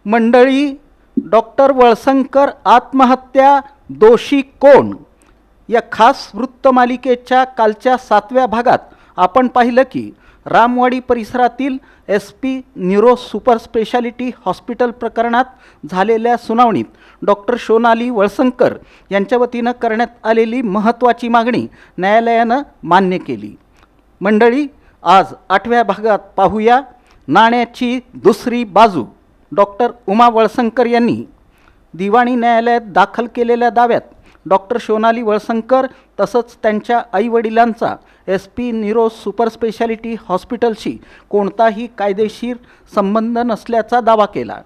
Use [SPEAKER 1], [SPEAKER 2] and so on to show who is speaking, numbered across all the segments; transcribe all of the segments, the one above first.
[SPEAKER 1] मंडळी, डॉक्टर वळसंकर आत्महत्या, दोषी कोण या खास वृत्तमालिकेच्या कालच्या 7व्या भागात आपण पाहिलं की रामवाडी परिसरातील SP neuro super speciality hospital प्रकरणात झालेल्या सुनावणीत डॉक्टर सोनाली वळसंकर यांच्या वतीनं करण्यात आलेली महत्त्वाची मागणी न्यायालयानं मान्य केली। मंडळी, आज 8व्या भागात पाहूया नाण्याची दुसरी बाजू। डॉक्टर उमा वळसंकर यांनी दिवाणी न्यायालयात दाखल केलेल्या दाव्यात डॉक्टर सोनाली वळसंकर तसंच त्यांच्या आईवडिलांचा SP न्यूरो सुपर स्पेशालिटी हॉस्पिटलशी कोणताही कायदेशीर संबंध नसल्याचा दावा केला।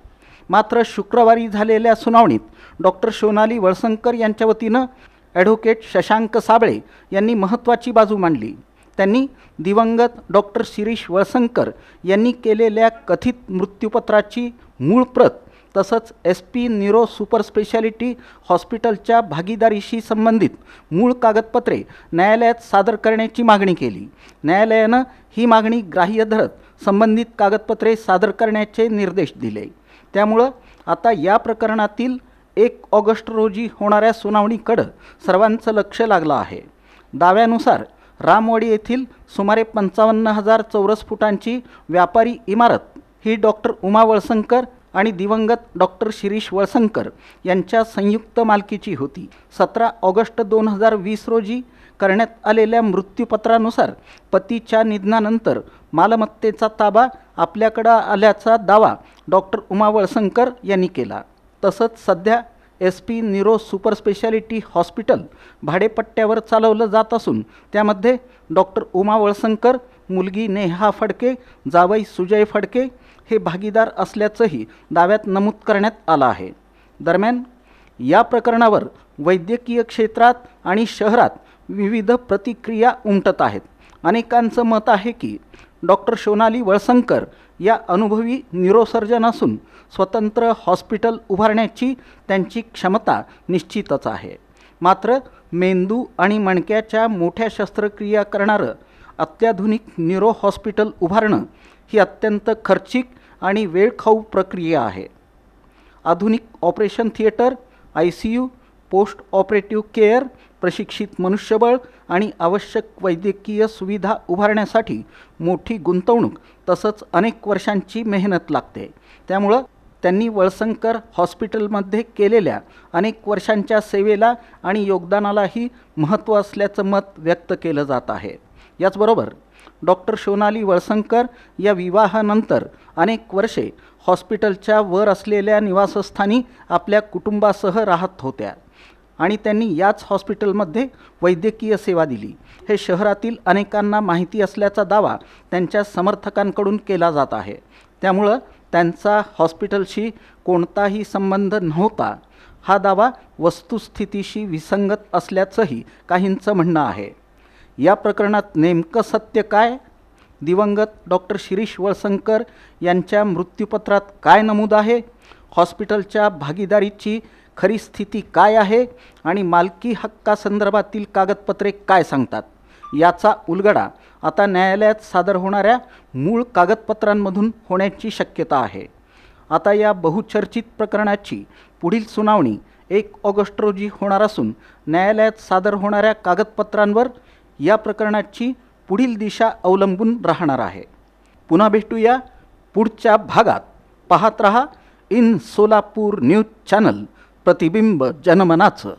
[SPEAKER 1] मात्र शुक्रवारी झालेल्या सुनावणीत डॉक्टर सोनाली वळसंकर यांच्या वतीनं ॲडव्होकेट शशांक साबळे यांनी महत्त्वाची बाजू मांडली। त्यांनी दिवंगत डॉक्टर शिरीष वळसंकर यांनी केलेल्या कथित मृत्यूपत्राची मूळ प्रत तसंच SP न्यूरो सुपर स्पेशालिटी हॉस्पिटलच्या भागीदारीशी संबंधित मूळ कागदपत्रे न्यायालयात सादर करण्याची मागणी केली। न्यायालयानं ही मागणी ग्राह्य धरत संबंधित कागदपत्रे सादर करण्याचे निर्देश दिले। त्यामुळं आता या प्रकरणातील 1 ऑगस्ट रोजी होणाऱ्या सुनावणीकडे सर्वांचं लक्ष लागलं आहे। दाव्यानुसार रामवाडी येथील सुमारे 55,000 चौरस फुटांची व्यापारी इमारत ही डॉक्टर उमा वळसंकर आणि दिवंगत डॉक्टर शिरीष वळसंकर यांच्या संयुक्त मालकीची होती। 17 ऑगस्ट 2020 रोजी करण्यात आलेल्या मृत्यूपत्रानुसार पतीच्या निधनानंतर मालमत्तेचा ताबा आपल्याकडे आल्याचा दावा डॉक्टर उमा वळसंकर यांनी केला। तसंच सध्या SP neuro super speciality hospital भाडेपट्ट्यावर चालवलं जात असून त्यामध्ये डॉक्टर उमा वळसंकर, मुलगी नेहा फडके, जावई सुजय फडके हे भागीदार असल्याचंही दाव्यात नमूद करण्यात आलं आहे। दरम्यान या प्रकरणावर वैद्यकीय क्षेत्रात आणि शहरात विविध प्रतिक्रिया उमटत आहेत। अनेकांचं मत आहे की डॉक्टर सोनाली वळसंकर या अनुभवी न्यूरोसर्जन असून स्वतंत्र हॉस्पिटल उभारण्याची त्यांची क्षमता निश्चितच आहे। मात्र मेंदू आणि मणक्याच्या मोठ्या शस्त्रक्रिया करणारं अत्याधुनिक न्यूरो हॉस्पिटल उभारणं ही अत्यंत खर्चिक आणि वेळखाऊ प्रक्रिया आहे। आधुनिक operation theatre, ICU, post operative care, प्रशिक्षित मनुष्यबळ आणि आवश्यक वैद्यकीय सुविधा उभारण्यासाठी मोठी गुंतवणूक तसंच अनेक वर्षांची मेहनत लागते। त्यामुळं त्यांनी वळसंकर हॉस्पिटलमध्ये केलेल्या अनेक वर्षांच्या सेवेला आणि योगदानालाही महत्त्व असल्याचं मत व्यक्त केलं जात आहे। याचबरोबर डॉक्टर सोनाली वळसंकर या विवाहानंतर अनेक वर्षे हॉस्पिटलच्या वर असलेल्या निवासस्थानी आपल्या कुटुंबासह राहत होत्या आणि त्यांनी याच हॉस्पिटलमध्ये वैद्यकीय सेवा दिली। हे शहरातील अनेकांना माहिती असल्याचा दावा त्यांच्या समर्थकांकडून केला जात आहे। त्यामुळं त्यांचा हॉस्पिटलशी कोणताही संबंध नव्हता हा दावा वस्तुस्थितीशी विसंगत असल्याचंही काहींचं म्हणणं आहे। या प्रकरणात नेमकं सत्य काय? दिवंगत डॉक्टर शिरीष वळसंकर यांच्या मृत्यूपत्रात काय नमूद आहे? हॉस्पिटलच्या भागीदारीची खरी स्थिती काय आहे आणि मालकी हक्कासंदर्भातील कागदपत्रे काय सांगतात? याचा उलगडा आता न्यायालयात सादर होणाऱ्या मूळ कागदपत्रांमधून होण्याची शक्यता आहे। आता या बहुचर्चित प्रकरणाची पुढील सुनावणी 1 ऑगस्ट रोजी होणार असून न्यायालयात सादर होणाऱ्या कागदपत्रांवर या प्रकरणाची पुढील दिशा अवलंबून राहणार आहे। पुन्हा भेटूया पुढच्या भागात। पाहत रहा इन सोलापूर न्यूज चॅनल, प्रतिबिंब जनमनाचं।